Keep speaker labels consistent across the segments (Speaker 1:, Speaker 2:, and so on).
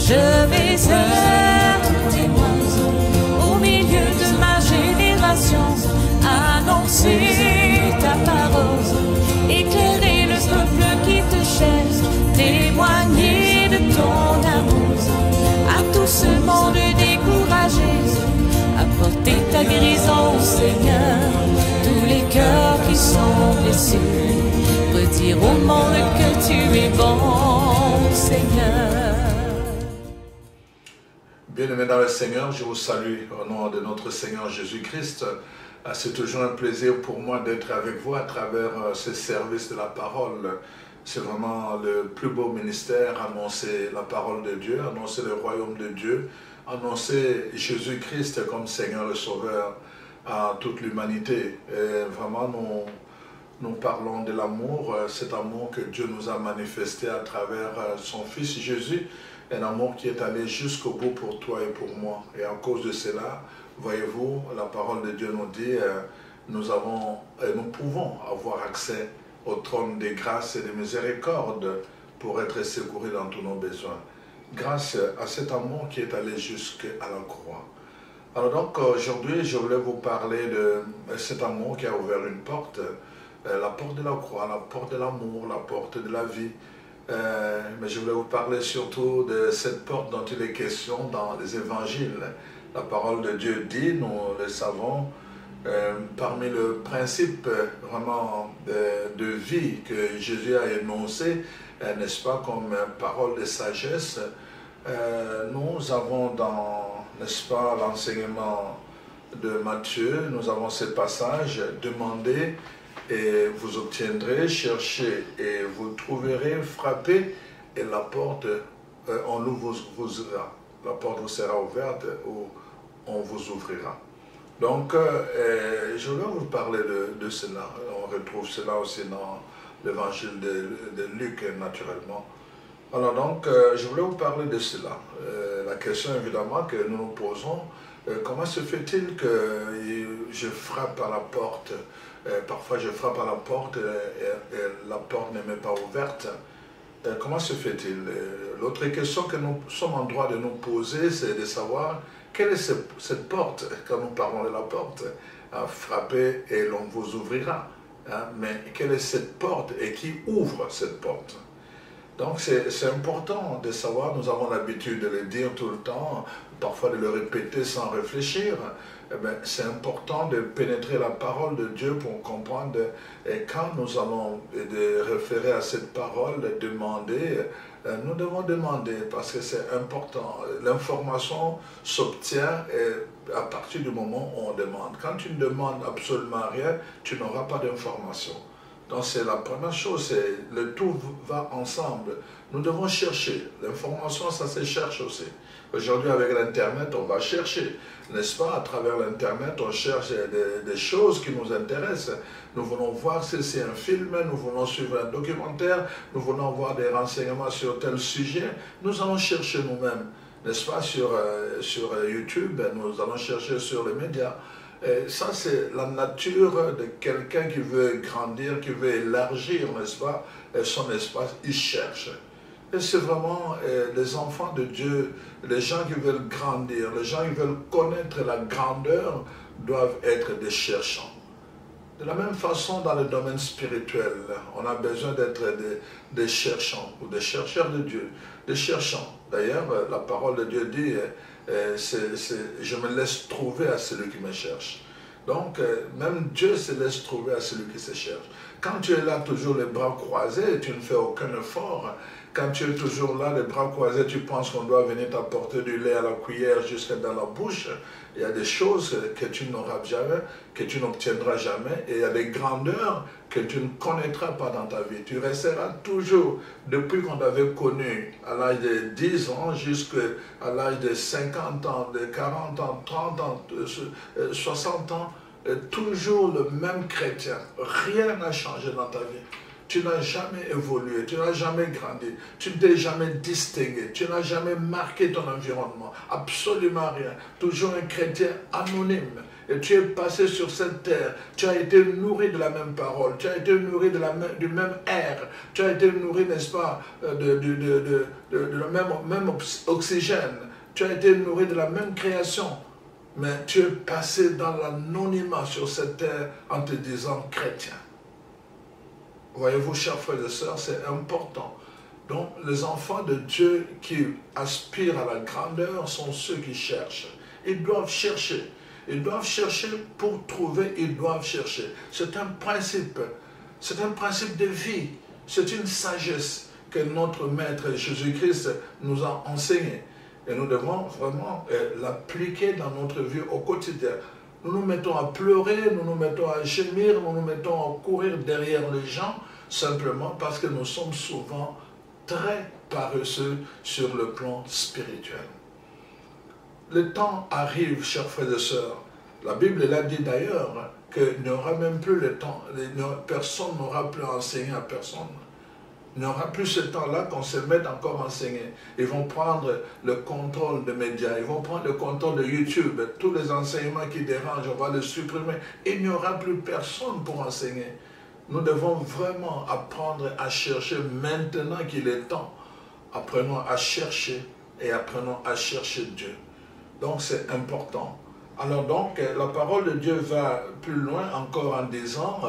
Speaker 1: Je vais être témoin au milieu de ma génération, annoncer ta parole, éclairer le peuple qui te cherche, témoigner de ton amour à tout ce monde découragé, apporter ta guérison, Seigneur, tous les cœurs qui sont blessés, redire au monde que tu es bon, Seigneur.
Speaker 2: Bien-aimés dans le Seigneur, je vous salue au nom de notre Seigneur Jésus-Christ. C'est toujours un plaisir pour moi d'être avec vous à travers ce service de la parole. C'est vraiment le plus beau ministère, annoncer la parole de Dieu, annoncer le royaume de Dieu, annoncer Jésus-Christ comme Seigneur et Sauveur à toute l'humanité. Vraiment, nous parlons de l'amour, cet amour que Dieu nous a manifesté à travers son Fils Jésus, un amour qui est allé jusqu'au bout pour toi et pour moi. Et à cause de cela, voyez-vous, la parole de Dieu nous dit, nous pouvons avoir accès au trône des grâces et des miséricordes pour être secourus dans tous nos besoins. Grâce à cet amour qui est allé jusqu'à la croix. Alors donc, aujourd'hui, je voulais vous parler de cet amour qui a ouvert une porte, la porte de la croix, la porte de l'amour, la porte de la vie. Mais je voulais vous parler surtout de cette porte dont il est question dans les évangiles. La parole de Dieu dit, nous le savons, parmi le principe vraiment de vie que Jésus a énoncé, n'est-ce pas, comme parole de sagesse, nous avons dans, n'est-ce pas, l'enseignement de Matthieu, nous avons ce passage, demandez et vous obtiendrez, cherchez et vous trouverez, frappez et la porte, on vous ouvrira. La porte vous sera ouverte ou on vous ouvrira. Donc, je voulais vous parler de cela. On retrouve cela aussi dans l'évangile de Luc, naturellement. Alors donc, je voulais vous parler de cela. La question évidemment que nous nous posons, comment se fait-il que je frappe à la porte? Parfois je frappe à la porte et la porte ne m'est pas ouverte. Comment se fait-il? L'autre question que nous sommes en droit de nous poser, c'est de savoir quelle est cette porte, quand nous parlons de la porte, frapper et l'on vous ouvrira. Mais quelle est cette porte et qui ouvre cette porte? Donc c'est important de savoir, nous avons l'habitude de le dire tout le temps, parfois de le répéter sans réfléchir. C'est important de pénétrer la parole de Dieu pour comprendre, et quand nous allons référer à cette parole, demander, nous devons demander parce que c'est important. L'information s'obtient à partir du moment où on demande. Quand tu ne demandes absolument rien, tu n'auras pas d'information. Donc c'est la première chose, le tout va ensemble. Nous devons chercher. L'information, ça se cherche aussi. Aujourd'hui, avec l'Internet, on va chercher, n'est-ce pas? À travers l'Internet, on cherche des choses qui nous intéressent. Nous voulons voir si c'est un film, nous voulons suivre un documentaire, nous voulons avoir des renseignements sur tel sujet. Nous allons chercher nous-mêmes, n'est-ce pas? Sur YouTube, nous allons chercher sur les médias. Et ça, c'est la nature de quelqu'un qui veut grandir, qui veut élargir, n'est-ce pas, son espace. Il cherche. Et c'est vraiment les enfants de Dieu, les gens qui veulent grandir, les gens qui veulent connaître la grandeur, doivent être des cherchants. De la même façon, dans le domaine spirituel, on a besoin d'être des cherchants, ou des chercheurs de Dieu, des cherchants. D'ailleurs, la parole de Dieu dit, je me laisse trouver à celui qui me cherche. Donc, même Dieu se laisse trouver à celui qui se cherche. Quand tu es là toujours les bras croisés, tu ne fais aucun effort. Quand tu es toujours là les bras croisés, tu penses qu'on doit venir t'apporter du lait à la cuillère jusqu'à dans la bouche. Il y a des choses que tu n'auras jamais, que tu n'obtiendras jamais. Et il y a des grandeurs que tu ne connaîtras pas dans ta vie. Tu resteras toujours, depuis qu'on t'avait connu à l'âge de 10 ans jusqu'à l'âge de 50 ans, de 40 ans, 30 ans, 60 ans, toujours le même chrétien. Rien n'a changé dans ta vie. tu n'as jamais évolué, tu n'as jamais grandi, tu ne t'es jamais distingué, tu n'as jamais marqué ton environnement, absolument rien, toujours un chrétien anonyme. Et tu es passé sur cette terre, tu as été nourri de la même parole, tu as été nourri du même air, tu as été nourri, n'est-ce pas, de la même oxygène, tu as été nourri de la même création. Mais tu es passé dans l'anonymat sur cette terre en te disant chrétien. Voyez-vous, chers frères et sœurs, c'est important. Donc, les enfants de Dieu qui aspirent à la grandeur sont ceux qui cherchent. Ils doivent chercher. Ils doivent chercher pour trouver, ils doivent chercher. C'est un principe de vie. C'est une sagesse que notre Maître Jésus-Christ nous a enseignée. Et nous devons vraiment l'appliquer dans notre vie au quotidien. Nous nous mettons à pleurer, nous nous mettons à gémir, nous nous mettons à courir derrière les gens, simplement parce que nous sommes souvent très paresseux sur le plan spirituel. Le temps arrive, chers frères et sœurs. La Bible l'a dit d'ailleurs qu'il n'y aura même plus le temps, personne n'aura plus enseigné à personne. Il n'y aura plus ce temps-là qu'on se mette encore à enseigner. Ils vont prendre le contrôle des médias, ils vont prendre le contrôle de YouTube, tous les enseignements qui dérangent, on va les supprimer. Il n'y aura plus personne pour enseigner. Nous devons vraiment apprendre à chercher maintenant qu'il est temps. Apprenons à chercher et apprenons à chercher Dieu. Donc c'est important. Alors donc la parole de Dieu va plus loin encore en disant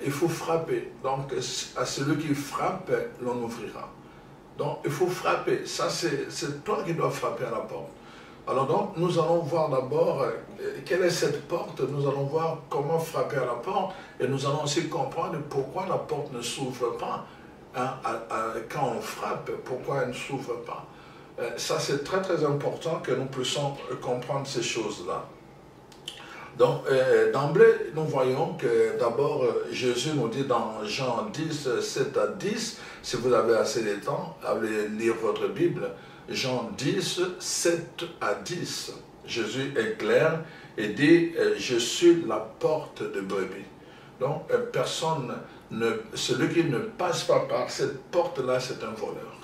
Speaker 2: il faut frapper. Donc à celui qui frappe, l'on ouvrira. Donc il faut frapper. Ça c'est toi qui dois frapper à la porte. Alors donc nous allons voir d'abord quelle est cette porte. Nous allons voir comment frapper à la porte. Et nous allons aussi comprendre pourquoi la porte ne s'ouvre pas. Hein, quand on frappe, pourquoi elle ne s'ouvre pas. Ça, c'est très très important que nous puissions comprendre ces choses-là. Donc, d'emblée, nous voyons que d'abord, Jésus nous dit dans Jean 10, 7 à 10, si vous avez assez de temps, allez lire votre Bible, Jean 10, 7 à 10. Jésus est clair et dit, je suis la porte de brebis. Donc, celui qui ne passe pas par cette porte-là, c'est un voleur.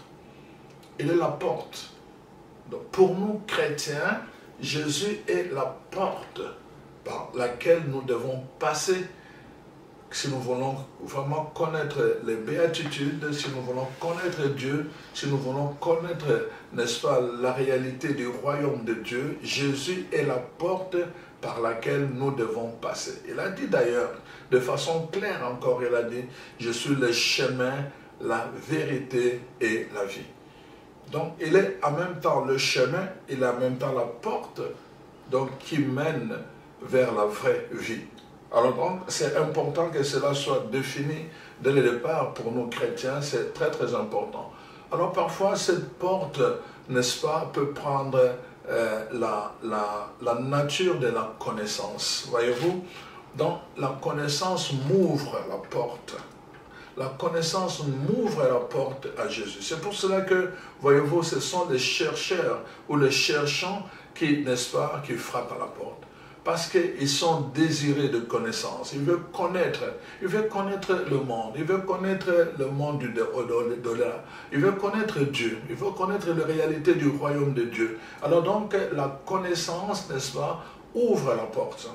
Speaker 2: Il est la porte. Donc, pour nous, chrétiens, Jésus est la porte par laquelle nous devons passer si nous voulons vraiment connaître les béatitudes, si nous voulons connaître Dieu, si nous voulons connaître, n'est-ce pas, la réalité du royaume de Dieu. Jésus est la porte par laquelle nous devons passer. Il a dit d'ailleurs, de façon claire encore, il a dit, je suis le chemin, la vérité et la vie. Donc, il est en même temps le chemin, il est en même temps la porte donc, qui mène vers la vraie vie. Alors donc, c'est important que cela soit défini dès le départ pour nous chrétiens, c'est très très important. Alors parfois, cette porte, n'est-ce pas, peut prendre la nature de la connaissance. Voyez-vous, donc la connaissance m'ouvre la porte. La connaissance m'ouvre la porte à Jésus. C'est pour cela que, voyez-vous, ce sont les chercheurs ou les cherchants qui, n'est-ce pas, qui frappent à la porte. Parce qu'ils sont désirés de connaissance. Ils veulent connaître le monde. Ils veulent connaître le monde au-delà. Ils veulent connaître Dieu. Ils veulent connaître la réalité du royaume de Dieu. Alors donc, la connaissance, n'est-ce pas, ouvre la porte.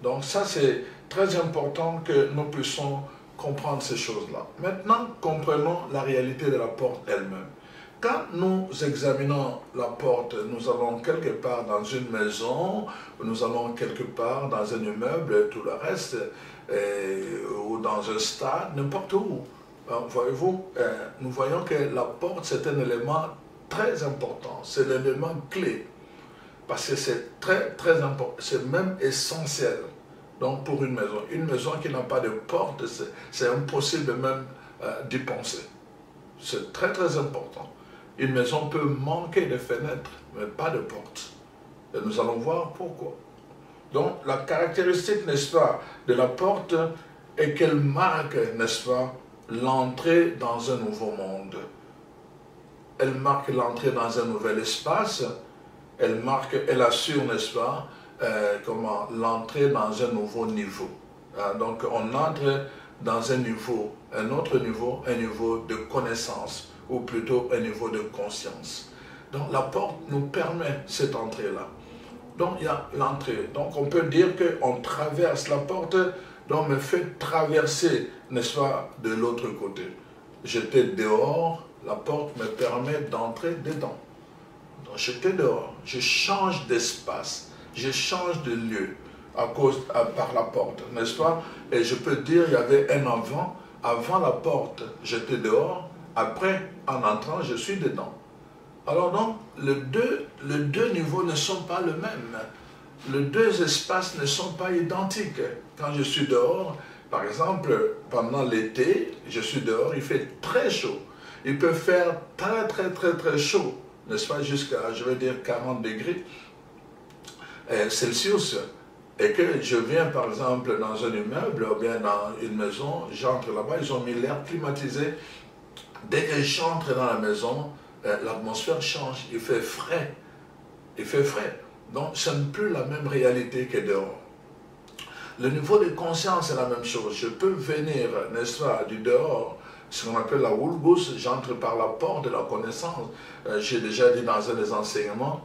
Speaker 2: Donc ça, c'est très important que nous puissions comprendre ces choses-là. Maintenant, comprenons la réalité de la porte elle-même. Quand nous examinons la porte, nous allons quelque part dans une maison, nous allons quelque part dans un immeuble, tout le reste, ou dans un stade, n'importe où. Voyez-vous, nous voyons que la porte, c'est un élément très important, c'est l'élément clé, parce que c'est très très important, c'est même essentiel. Donc pour une maison qui n'a pas de porte, c'est impossible même d'y penser. C'est très très important. Une maison peut manquer de fenêtres, mais pas de porte. Et nous allons voir pourquoi. Donc, la caractéristique, n'est-ce pas, de la porte est qu'elle marque, n'est-ce pas, l'entrée dans un nouveau monde. Elle marque l'entrée dans un nouvel espace. Elle assure, n'est-ce pas, l'entrée dans un nouveau niveau. Donc, on entre dans un niveau un autre niveau, un niveau de connaissance, ou plutôt un niveau de conscience. Donc la porte nous permet cette entrée-là. Donc il y a l'entrée. Donc on peut dire qu'on traverse la porte, donc me fait traverser, n'est-ce pas, de l'autre côté. J'étais dehors, la porte me permet d'entrer dedans. Donc j'étais dehors, je change d'espace, je change de lieu par la porte, n'est-ce pas? Et je peux dire, il y avait un avant la porte, j'étais dehors, après, en entrant, je suis dedans. Alors donc, les deux niveaux ne sont pas les mêmes. Les deux espaces ne sont pas identiques. Quand je suis dehors, par exemple, pendant l'été, je suis dehors, il fait très chaud. Il peut faire très chaud, n'est-ce pas, jusqu'à, je vais dire, 40 degrés Celsius. Et que je viens, par exemple, dans un immeuble ou bien dans une maison, j'entre là-bas, ils ont mis l'air climatisé. Dès que j'entre dans la maison, l'atmosphère change, il fait frais. Il fait frais. Donc, ce n'est plus la même réalité que dehors. Le niveau de conscience est la même chose. Je peux venir, n'est-ce pas, du dehors, ce qu'on appelle la Wulgus, j'entre par la porte de la connaissance. J'ai déjà dit dans un des enseignements,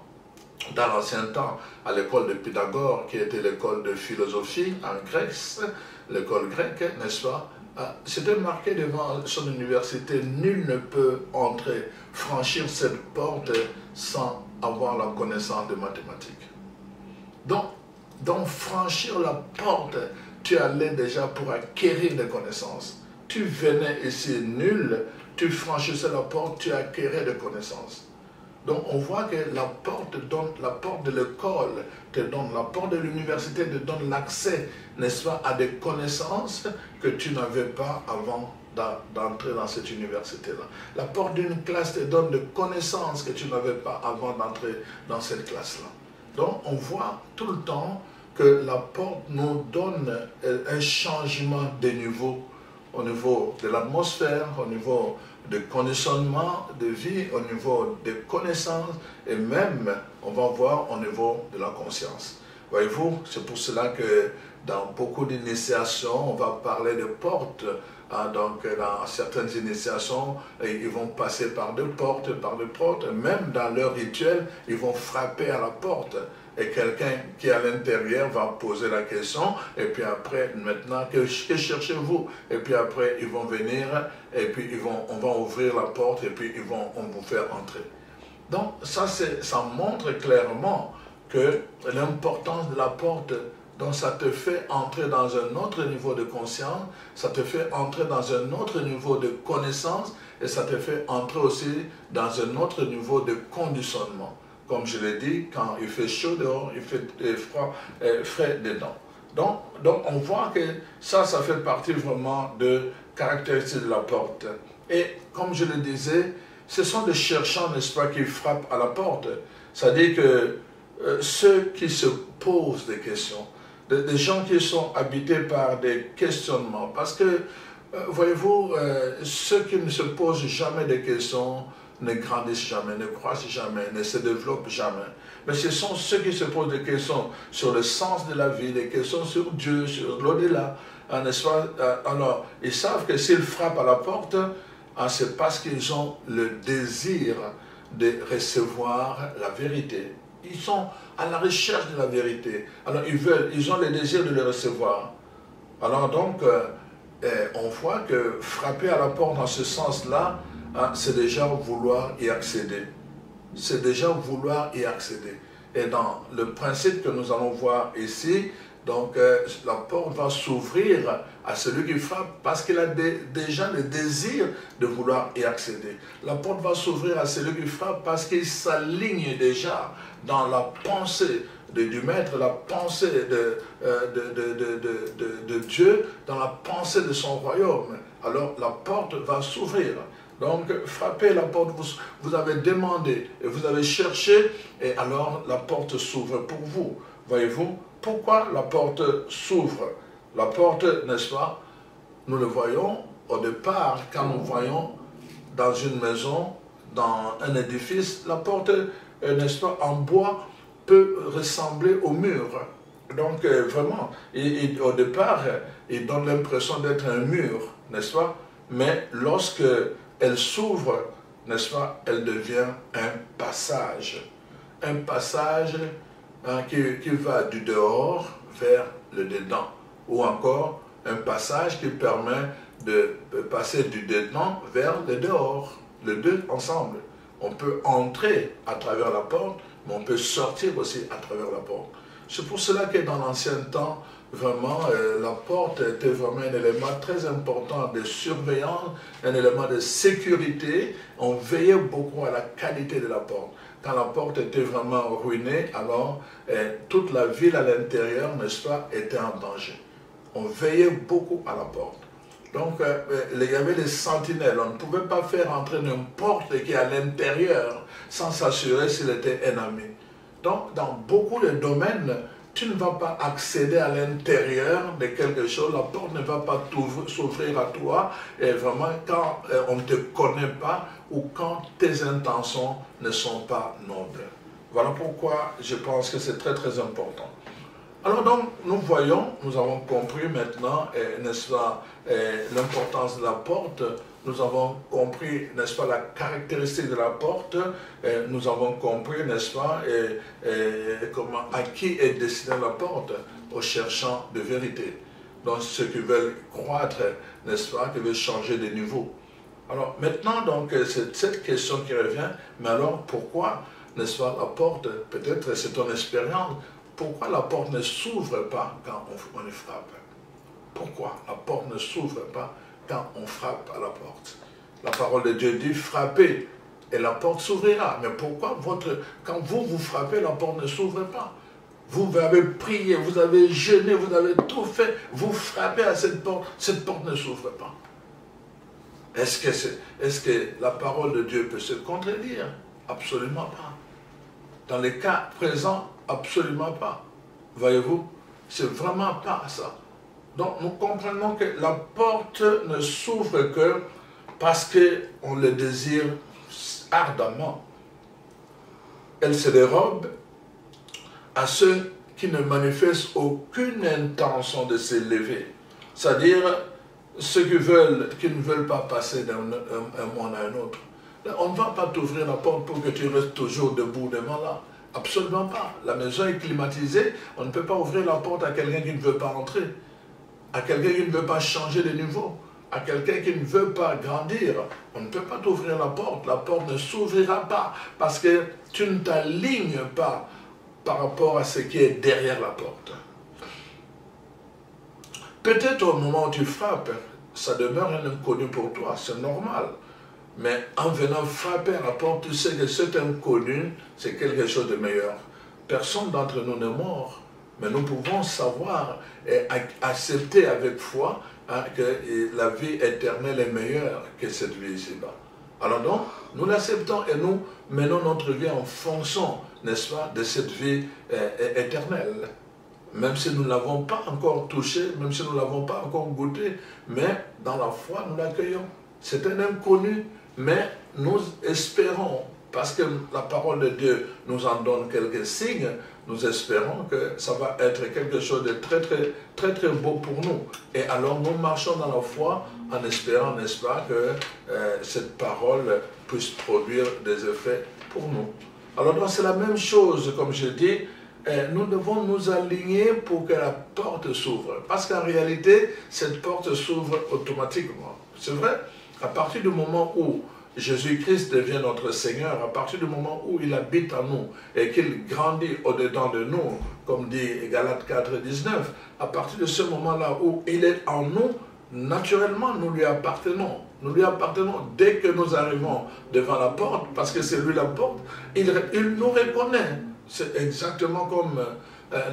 Speaker 2: dans l'ancien temps, à l'école de Pythagore, qui était l'école de philosophie en Grèce, l'école grecque, n'est-ce pas? C'était marqué devant son université, nul ne peut entrer, franchir cette porte sans avoir la connaissance de mathématiques. Donc franchir la porte, tu allais déjà pour acquérir des connaissances. Tu venais ici nul, tu franchissais la porte, tu acquérais des connaissances. Donc on voit que la porte de l'école te donne, la porte de l'université te donne l'accès, n'est-ce pas, à des connaissances que tu n'avais pas avant d'entrer dans cette université-là. La porte d'une classe te donne des connaissances que tu n'avais pas avant d'entrer dans cette classe-là. Donc on voit tout le temps que la porte nous donne un changement de niveau, au niveau de l'atmosphère, au niveau de conditionnement de vie, au niveau des connaissances et même, on va voir, au niveau de la conscience. Voyez-vous, c'est pour cela que dans beaucoup d'initiations, on va parler de portes. Donc dans certaines initiations, ils vont passer par deux portes, même dans leur rituel, ils vont frapper à la porte. Et quelqu'un qui est à l'intérieur va poser la question, et puis après, maintenant, que cherchez-vous? Et puis après, ils vont venir, et puis on va ouvrir la porte, et puis on vous faire entrer. Donc ça montre clairement que l'importance de la porte, donc ça te fait entrer dans un autre niveau de conscience, ça te fait entrer dans un autre niveau de connaissance, et ça te fait entrer aussi dans un autre niveau de conditionnement. Comme je l'ai dit, quand il fait chaud dehors, il fait frais dedans. Donc on voit que ça fait partie vraiment de caractéristiques de la porte. Et comme je le disais, ce sont des cherchants, n'est-ce pas, qui frappent à la porte. C'est-à-dire que ceux qui se posent des questions, des gens qui sont habités par des questionnements. Parce que, voyez-vous, ceux qui ne se posent jamais des questions, ne grandissent jamais, ne croissent jamais, ne se développent jamais. Mais ce sont ceux qui se posent des questions sur le sens de la vie, des questions sur Dieu, sur l'au-delà, n'est-ce pas? Alors, ils savent que s'ils frappent à la porte, c'est parce qu'ils ont le désir de recevoir la vérité. Ils sont à la recherche de la vérité. Alors, ils ont le désir de le recevoir. Alors donc, on voit que frapper à la porte dans ce sens-là, c'est déjà vouloir y accéder. C'est déjà vouloir y accéder. Et dans le principe que nous allons voir ici, donc la porte va s'ouvrir à celui qui frappe parce qu'il a déjà le désir de vouloir y accéder. La porte va s'ouvrir à celui qui frappe parce qu'il s'aligne déjà dans la pensée du Maître, la pensée de Dieu, dans la pensée de son royaume. Alors la porte va s'ouvrir. Donc, frappez la porte, vous avez demandé et vous avez cherché, et alors la porte s'ouvre pour vous. Voyez-vous, pourquoi la porte s'ouvre? La porte, n'est-ce pas, nous le voyons au départ, quand nous voyons dans une maison, dans un édifice, la porte, n'est-ce pas, en bois, peut ressembler au mur. Donc, vraiment, au départ, il donne l'impression d'être un mur, n'est-ce pas? mais lorsque elle s'ouvre, n'est-ce pas, elle devient un passage. Un passage qui va du dehors vers le dedans. Ou encore un passage qui permet de passer du dedans vers le dehors. Les deux ensemble. On peut entrer à travers la porte, mais on peut sortir aussi à travers la porte. C'est pour cela que dans l'ancien temps, vraiment, la porte était vraiment un élément très important de surveillance, un élément de sécurité. On veillait beaucoup à la qualité de la porte. Quand la porte était vraiment ruinée, alors toute la ville à l'intérieur, n'est-ce pas, était en danger. On veillait beaucoup à la porte. Donc, il y avait des sentinelles. On ne pouvait pas faire entrer n'importe qui à l'intérieur sans s'assurer s'il était un ami. Donc, dans beaucoup de domaines, tu ne vas pas accéder à l'intérieur de quelque chose. La porte ne va pas s'ouvrir à toi. Et vraiment, quand on ne te connaît pas ou quand tes intentions ne sont pas nobles. Voilà pourquoi je pense que c'est très, très important. Alors donc, nous voyons, nous avons compris maintenant, n'est-ce pas, l'importance de la porte, nous avons compris, n'est-ce pas, la caractéristique de la porte, nous avons compris, n'est-ce pas, comment, à qui est destinée la porte, aux cherchants de vérité, donc ceux qui veulent croître, n'est-ce pas, qui veulent changer de niveau. Alors maintenant, donc, c'est cette question qui revient, mais alors pourquoi, n'est-ce pas, la porte, peut-être c'est ton expérience, pourquoi la porte ne s'ouvre pas quand on frappe? Pourquoi la porte ne s'ouvre pas quand on frappe à la porte? La parole de Dieu dit frappez et la porte s'ouvrira. Mais pourquoi quand vous frappez, la porte ne s'ouvre pas? Vous avez prié, vous avez jeûné, vous avez tout fait, vous frappez à cette porte ne s'ouvre pas. Est-ce que la parole de Dieu peut se contredire? Absolument pas. Dans les cas présents, absolument pas. Voyez-vous, c'est vraiment pas ça. Donc nous comprenons que la porte ne s'ouvre que parce qu'on le désire ardemment. Elle se dérobe à ceux qui ne manifestent aucune intention de s'élever. C'est-à-dire ceux qui ne veulent pas passer d'un monde à un autre. On ne va pas t'ouvrir la porte pour que tu restes toujours debout devant là. Absolument pas. La maison est climatisée, on ne peut pas ouvrir la porte à quelqu'un qui ne veut pas entrer, à quelqu'un qui ne veut pas changer de niveau, à quelqu'un qui ne veut pas grandir. On ne peut pas t'ouvrir la porte ne s'ouvrira pas parce que tu ne t'alignes pas par rapport à ce qui est derrière la porte. Peut-être au moment où tu frappes, ça demeure un inconnu pour toi, c'est normal. Mais en venant frapper à la porte, tu sais que cet inconnu, c'est quelque chose de meilleur. Personne d'entre nous n'est mort, mais nous pouvons savoir et accepter avec foi que la vie éternelle est meilleure que cette vie ici-bas. Alors donc, nous l'acceptons et nous menons notre vie en fonction, n'est-ce pas, de cette vie éternelle. Même si nous ne l'avons pas encore touché, même si nous ne l'avons pas encore goûté, mais dans la foi, nous l'accueillons. C'est un inconnu. Mais nous espérons, parce que la parole de Dieu nous en donne quelques signes, nous espérons que ça va être quelque chose de très, très, très, très beau pour nous. Et alors nous marchons dans la foi en espérant, n'est-ce pas, que cette parole puisse produire des effets pour nous. Alors c'est la même chose, comme je dis, nous devons nous aligner pour que la porte s'ouvre. Parce qu'en réalité, cette porte s'ouvre automatiquement. C'est vrai? À partir du moment où Jésus-Christ devient notre Seigneur, à partir du moment où il habite en nous et qu'il grandit au-dedans de nous, comme dit Galates 4, 19, à partir de ce moment-là où il est en nous, naturellement nous lui appartenons. Nous lui appartenons dès que nous arrivons devant la porte, parce que c'est lui la porte, il nous reconnaît. C'est exactement comme,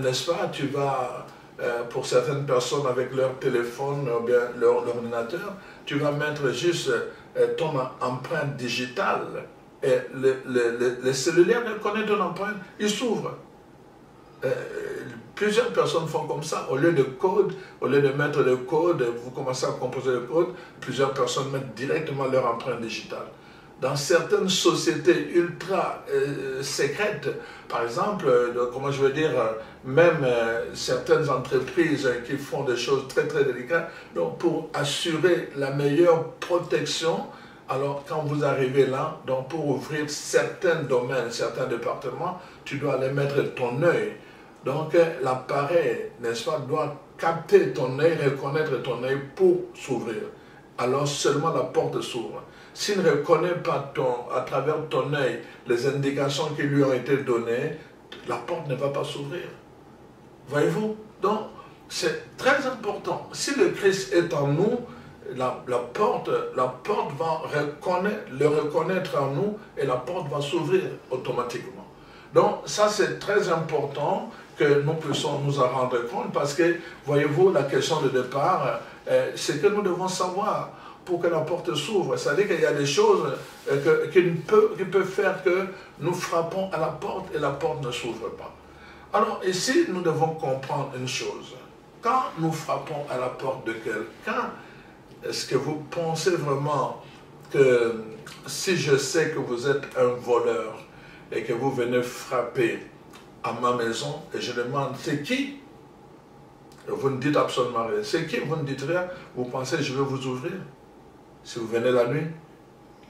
Speaker 2: n'est-ce pas, tu vas... pour certaines personnes avec leur téléphone ou bien leur ordinateur, tu vas mettre juste ton empreinte digitale et le cellulaire reconnaît ton empreinte, il s'ouvre. Plusieurs personnes font comme ça, au lieu de code, au lieu de mettre le code, vous commencez à composer le code, plusieurs personnes mettent directement leur empreinte digitale. dans certaines sociétés ultra secrètes, par exemple, comment je veux dire, même certaines entreprises qui font des choses très très délicates, donc pour assurer la meilleure protection, alors quand vous arrivez là, donc pour ouvrir certains domaines, certains départements, tu dois aller mettre ton œil. Donc l'appareil, n'est-ce pas, doit capter ton œil, reconnaître ton œil pour s'ouvrir. Alors seulement la porte s'ouvre. S'il ne reconnaît pas à travers ton œil les indications qui lui ont été données, la porte ne va pas s'ouvrir. Voyez-vous? Donc, c'est très important. Si le Christ est en nous, la porte va le reconnaître en nous et la porte va s'ouvrir automatiquement. Donc, ça c'est très important que nous puissions nous en rendre compte parce que, voyez-vous, la question de départ, c'est que nous devons savoir pour que la porte s'ouvre. C'est-à-dire qu'il y a des choses qui peuvent faire que nous frappons à la porte et la porte ne s'ouvre pas. Alors ici, nous devons comprendre une chose. Quand nous frappons à la porte de quelqu'un, est-ce que vous pensez vraiment que si je sais que vous êtes un voleur et que vous venez frapper à ma maison et je demande c'est qui? Vous ne dites absolument rien. C'est qui? Vous ne dites rien. Vous pensez que je vais vous ouvrir? Si vous venez la nuit,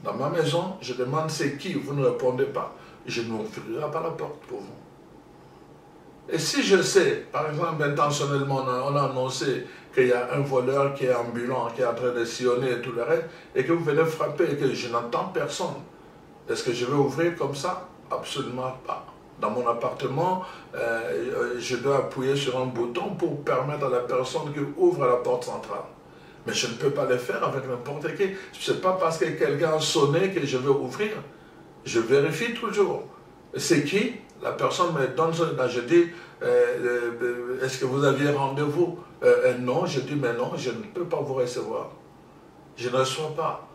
Speaker 2: dans ma maison, je demande c'est qui, vous ne répondez pas, je n'ouvrirai pas la porte pour vous. Et si je sais, par exemple, intentionnellement, on a annoncé qu'il y a un voleur qui est ambulant, qui est en train de sillonner et tout le reste, et que vous venez frapper et que je n'entends personne, est-ce que je vais ouvrir comme ça? Absolument pas. Dans mon appartement, je dois appuyer sur un bouton pour permettre à la personne qui ouvre la porte centrale. Mais je ne peux pas le faire avec n'importe qui. Ce n'est pas parce que quelqu'un a sonné que je vais ouvrir. Je vérifie toujours. C'est qui? La personne me donne son... Je dis, est-ce que vous aviez rendez-vous? Non, je dis, mais non, je ne peux pas vous recevoir. Je ne reçois pas.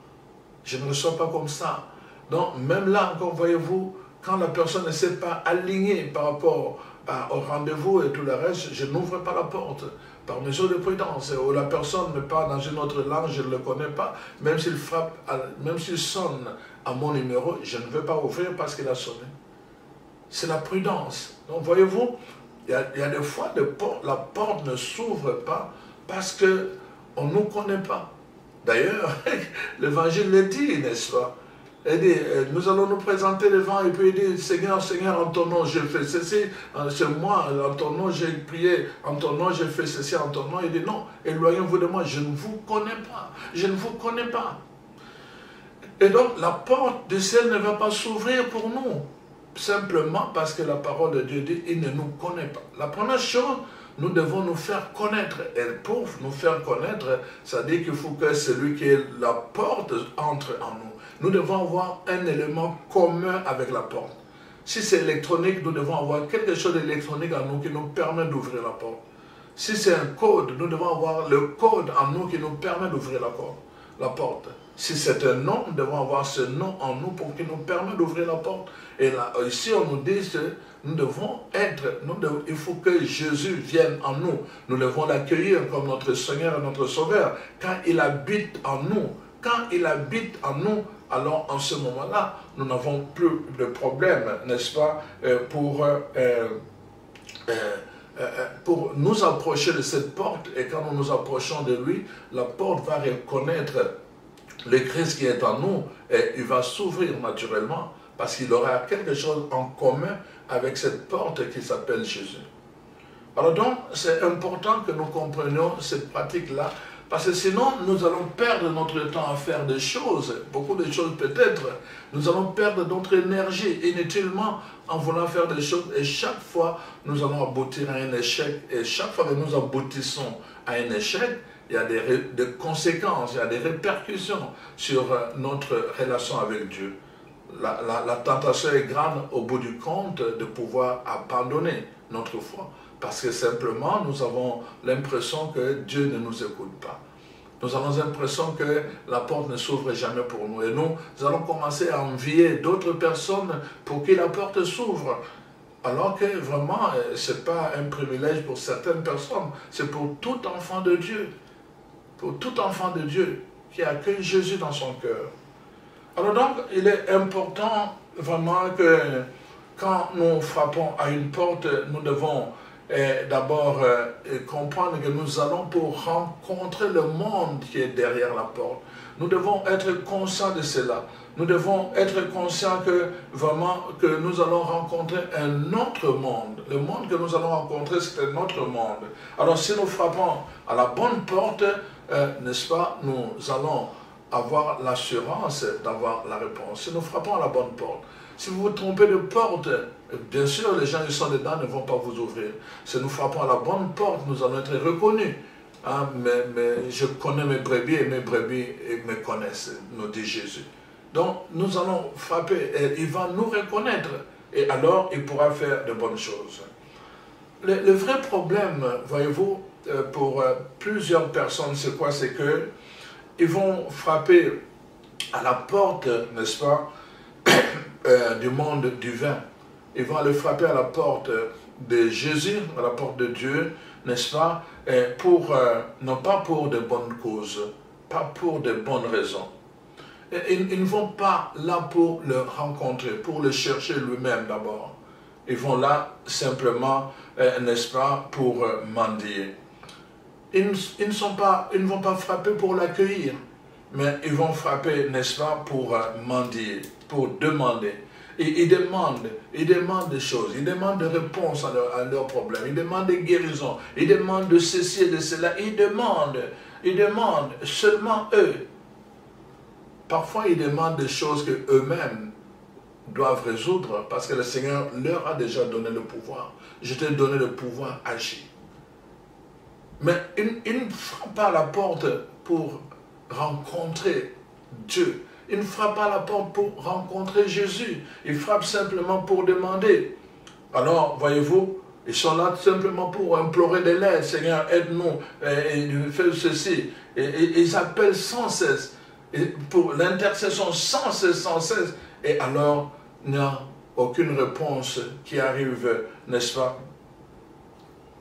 Speaker 2: Je ne reçois pas comme ça. Donc, même là, encore, voyez-vous, quand la personne ne s'est pas alignée par rapport au rendez-vous et tout le reste, je n'ouvre pas la porte. Par mesure de prudence, ou la personne me parle dans une autre langue, je ne le connais pas, même s'il frappe, même s'il sonne à mon numéro, je ne veux pas ouvrir parce qu'il a sonné. C'est la prudence. Donc voyez-vous, il y a des fois, la porte ne s'ouvre pas parce qu'on ne nous connaît pas. D'ailleurs, l'évangile le dit, n'est-ce pas? Il dit, nous allons nous présenter devant et puis il dit, Seigneur, Seigneur, en ton nom, j'ai fait ceci, c'est moi, en ton nom, j'ai prié, en ton nom, j'ai fait ceci, en ton nom. Il dit, non, éloignez-vous de moi, je ne vous connais pas, je ne vous connais pas. Et donc, la porte du ciel ne va pas s'ouvrir pour nous, simplement parce que la parole de Dieu dit, il ne nous connaît pas. La première chose, nous devons nous faire connaître. Et pour nous faire connaître, ça dit qu'il faut que celui qui est la porte entre en nous. Nous devons avoir un élément commun avec la porte. Si c'est électronique, nous devons avoir quelque chose d'électronique en nous qui nous permet d'ouvrir la porte. Si c'est un code, nous devons avoir le code en nous qui nous permet d'ouvrir la porte. Si c'est un nom, nous devons avoir ce nom en nous pour qu'il nous permette d'ouvrir la porte. Et là, ici, on nous dit que nous devons il faut que Jésus vienne en nous. Nous devons l'accueillir comme notre Seigneur et notre Sauveur. Quand il habite en nous, alors en ce moment-là, nous n'avons plus de problème, n'est-ce pas, pour nous approcher de cette porte. Et quand nous nous approchons de lui, la porte va reconnaître le Christ qui est en nous et il va s'ouvrir naturellement parce qu'il aura quelque chose en commun avec cette porte qui s'appelle Jésus. Alors donc, c'est important que nous comprenions cette pratique-là parce que sinon, nous allons perdre notre temps à faire des choses, beaucoup de choses peut-être. Nous allons perdre notre énergie inutilement en voulant faire des choses et chaque fois, nous allons aboutir à un échec. Et chaque fois que nous aboutissons à un échec, il y a des conséquences, il y a des répercussions sur notre relation avec Dieu. La tentation est grande au bout du compte de pouvoir abandonner notre foi. Parce que simplement, nous avons l'impression que Dieu ne nous écoute pas. Nous avons l'impression que la porte ne s'ouvre jamais pour nous. Et nous allons commencer à envier d'autres personnes pour que la porte s'ouvre. Alors que vraiment, ce n'est pas un privilège pour certaines personnes, c'est pour tout enfant de Dieu. Pour tout enfant de Dieu qui accueille Jésus dans son cœur. Alors donc, il est important vraiment que quand nous frappons à une porte, nous devons d'abord comprendre que nous allons pour rencontrer le monde qui est derrière la porte. Nous devons être conscients de cela. Nous devons être conscients que vraiment que nous allons rencontrer un autre monde. Le monde que nous allons rencontrer, c'est un autre monde. Alors si nous frappons à la bonne porte, n'est-ce pas, nous allons avoir l'assurance d'avoir la réponse. Si nous frappons à la bonne porte, si vous vous trompez de porte, bien sûr, les gens qui sont dedans ne vont pas vous ouvrir. Si nous frappons à la bonne porte, nous allons être reconnus. Hein, mais je connais mes brebis et mes brebis me connaissent, nous dit Jésus. Donc, nous allons frapper et il va nous reconnaître. Et alors, il pourra faire de bonnes choses. Le vrai problème, voyez-vous, pour plusieurs personnes, c'est quoi? C'est que ils vont frapper à la porte, n'est-ce pas, du monde du vin. Ils vont aller frapper à la porte de Jésus, à la porte de Dieu, n'est-ce pas, non pas pour de bonnes causes, pas pour de bonnes raisons. Ils ne vont pas là pour le rencontrer, pour le chercher lui-même d'abord. Ils vont là simplement, n'est-ce pas, pour mendier. Ils ne vont pas frapper pour l'accueillir, mais ils vont frapper, n'est-ce pas, pour mendier, pour demander. Et ils demandent des choses, ils demandent des réponses à leurs problèmes, ils demandent des guérisons, ils demandent de ceci et de cela, ils demandent seulement eux. Parfois, ils demandent des choses qu'eux-mêmes doivent résoudre parce que le Seigneur leur a déjà donné le pouvoir. Je t'ai donné le pouvoir, agir. Mais ils ne frappent pas à la porte pour rencontrer Dieu. Ils ne frappent pas à la porte pour rencontrer Jésus. Ils frappent simplement pour demander. Alors, voyez-vous, ils sont là simplement pour implorer de l'aide. Seigneur, aide-nous, fais ceci. Et ils appellent sans cesse. Et pour l'intercession sans cesse. Et alors, il n'y a aucune réponse qui arrive, n'est-ce pas?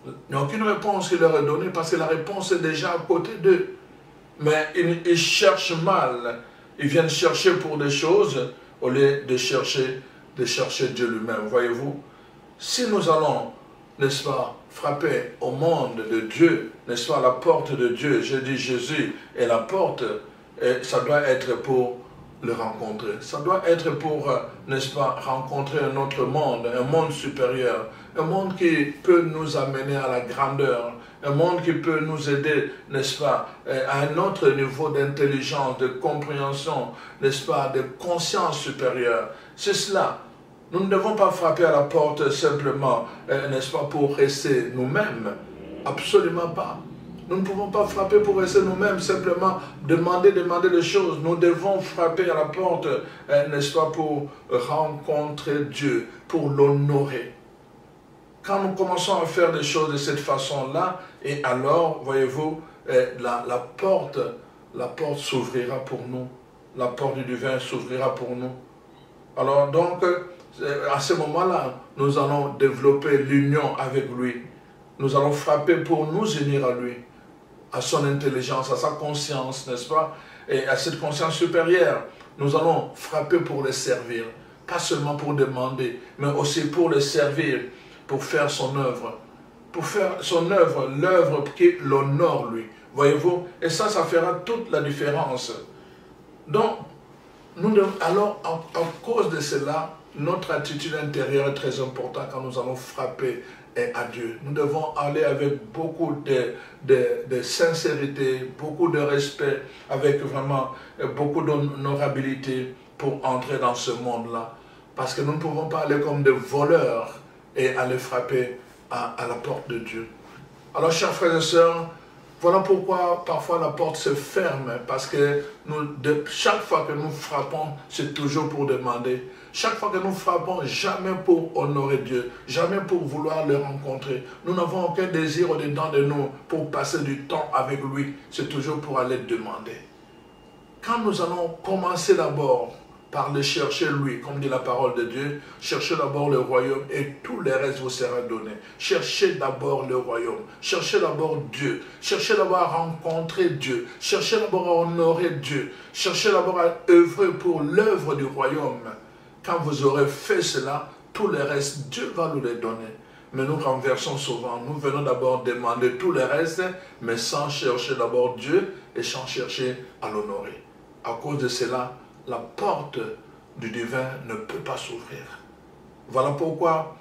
Speaker 2: Il n'y a aucune réponse qui leur est donnée parce que la réponse est déjà à côté d'eux. Mais ils cherchent mal. Ils viennent chercher pour des choses au lieu de chercher Dieu lui-même. Voyez-vous, si nous allons, n'est-ce pas, frapper au monde de Dieu, n'est-ce pas, à la porte de Dieu, je dis Jésus est la porte, et ça doit être pour le rencontrer. Ça doit être pour, n'est-ce pas, rencontrer un autre monde, un monde supérieur, un monde qui peut nous amener à la grandeur, un monde qui peut nous aider, n'est-ce pas, à un autre niveau d'intelligence, de compréhension, n'est-ce pas, de conscience supérieure. C'est cela. Nous ne devons pas frapper à la porte simplement, n'est-ce pas, pour rester nous-mêmes. Absolument pas. Nous ne pouvons pas frapper pour rester nous-mêmes, simplement demander des choses. Nous devons frapper à la porte, n'est-ce pas, pour rencontrer Dieu, pour l'honorer. Quand nous commençons à faire des choses de cette façon-là, et alors, voyez-vous, la porte s'ouvrira pour nous. La porte du vin s'ouvrira pour nous. Alors donc, à ce moment-là, nous allons développer l'union avec lui. Nous allons frapper pour nous unir à lui, à son intelligence, à sa conscience, n'est-ce pas? Et à cette conscience supérieure, nous allons frapper pour le servir. Pas seulement pour demander, mais aussi pour le servir, pour faire son œuvre. Pour faire son œuvre, l'œuvre qui l'honore lui. Voyez-vous? Et ça fera toute la différence. Donc, alors, à cause de cela, notre attitude intérieure est très importante quand nous allons frapper à Dieu. Nous devons aller avec beaucoup de sincérité, beaucoup de respect, avec vraiment beaucoup d'honorabilité pour entrer dans ce monde-là. Parce que nous ne pouvons pas aller comme des voleurs et aller frapper à la porte de Dieu. Alors, chers frères et sœurs, voilà pourquoi parfois la porte se ferme, parce que chaque fois que nous frappons, c'est toujours pour demander. Chaque fois que nous frappons, jamais pour honorer Dieu, jamais pour vouloir le rencontrer. Nous n'avons aucun désir au-dedans de nous pour passer du temps avec lui, c'est toujours pour aller demander. Quand nous allons commencer d'abord par le chercher lui, comme dit la parole de Dieu. Cherchez d'abord le royaume et tout le reste vous sera donné. Cherchez d'abord le royaume. Cherchez d'abord Dieu. Cherchez d'abord à rencontrer Dieu. Cherchez d'abord à honorer Dieu. Cherchez d'abord à œuvrer pour l'œuvre du royaume. Quand vous aurez fait cela, tout le reste, Dieu va nous les donner. Mais nous renversons souvent. Nous venons d'abord demander tout le reste, mais sans chercher d'abord Dieu et sans chercher à l'honorer. À cause de cela, la porte du divin ne peut pas s'ouvrir. Voilà pourquoi,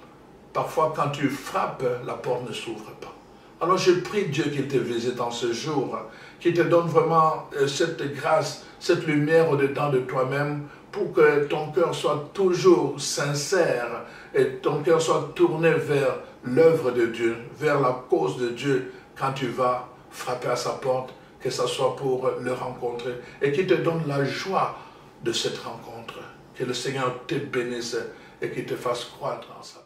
Speaker 2: parfois, quand tu frappes, la porte ne s'ouvre pas. Alors, je prie Dieu qu'il te visite en ce jour, qu'il te donne vraiment cette grâce, cette lumière au-dedans de toi-même, pour que ton cœur soit toujours sincère et ton cœur soit tourné vers l'œuvre de Dieu, vers la cause de Dieu, quand tu vas frapper à sa porte, que ce soit pour le rencontrer, et qu'il te donne la joie de cette rencontre. Que le Seigneur te bénisse et qu'il te fasse croître en sa